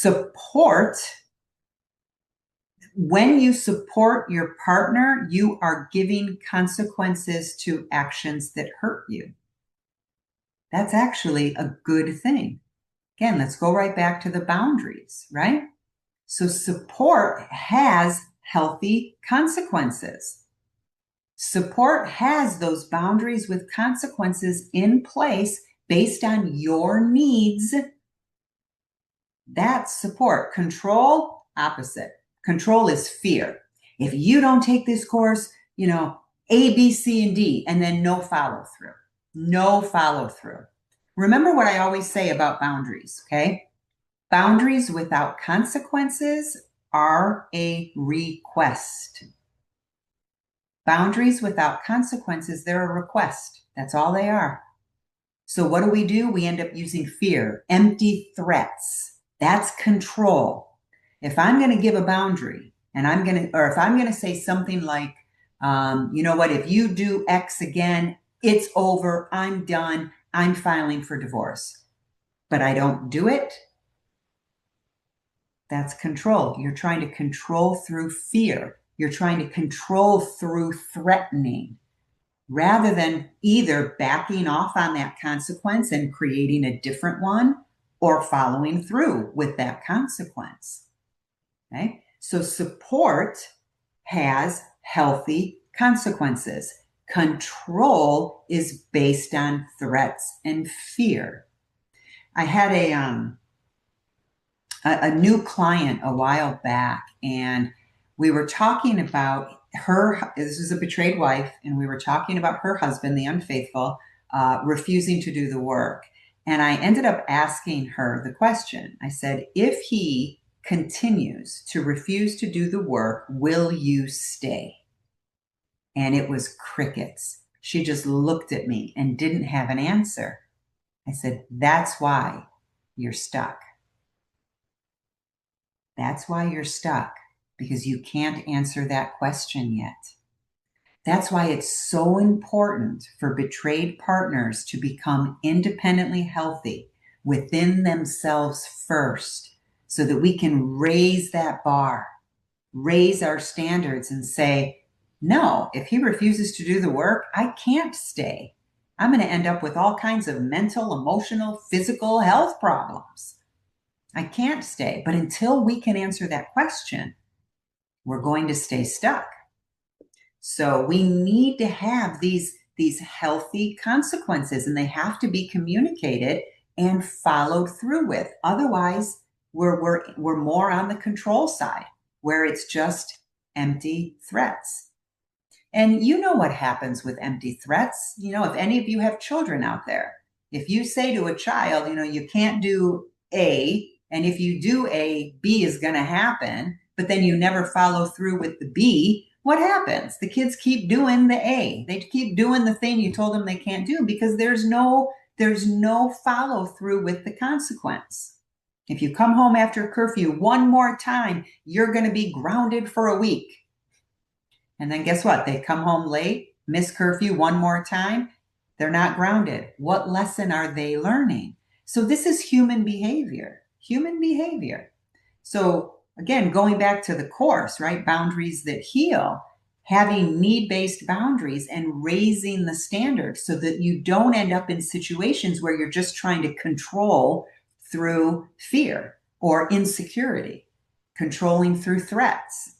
Support, when you support your partner, you are giving consequences to actions that hurt you. That's actually a good thing. Again, let's go right back to the boundaries, right? So support has healthy consequences. Support has those boundaries with consequences in place based on your needs. That's support. Control, opposite. Control is fear. If you don't take this course, A, B, C, and D, and then no follow through. No follow through. Remember what I always say about boundaries, okay? Boundaries without consequences are a request. Boundaries without consequences, they're a request. That's all they are. So what do? We end up using fear, empty threats. That's control. If I'm going to give a boundary and if I'm going to say something like, you know what, if you do X again, it's over, I'm done, I'm filing for divorce, but I don't do it, that's control. You're trying to control through fear. You're trying to control through threatening, rather than either backing off on that consequence and creating a different one or following through with that consequence. Okay? So support has healthy consequences. Control is based on threats and fear. I had a new client a while back, and we were talking about this was a betrayed wife, and we were talking about her husband, the unfaithful, refusing to do the work. And I ended up asking her the question. I said, if he continues to refuse to do the work, will you stay? And it was crickets. She just looked at me and didn't have an answer. I said, that's why you're stuck. That's why you're stuck, because you can't answer that question yet. That's why it's so important for betrayed partners to become independently healthy within themselves first, so that we can raise that bar, raise our standards and say, no, if he refuses to do the work, I can't stay. I'm going to end up with all kinds of mental, emotional, physical health problems. I can't stay. But until we can answer that question, we're going to stay stuck. So we need to have these healthy consequences, and they have to be communicated and followed through with. Otherwise, we're more on the control side, where it's just empty threats. And you know what happens with empty threats. If any of you have children out there, if you say to a child, you can't do A, and if you do A, B is going to happen, but then you never follow through with the B, what happens? The kids keep doing the A. They keep doing the thing you told them they can't do, because there's no follow through with the consequence. If you come home after curfew one more time, you're going to be grounded for a week. And then guess what? They come home late, miss curfew one more time. They're not grounded. What lesson are they learning? So this is human behavior. So again, going back to the course, right? Boundaries that heal, having need-based boundaries and raising the standard so that you don't end up in situations where you're just trying to control through fear or insecurity, controlling through threats.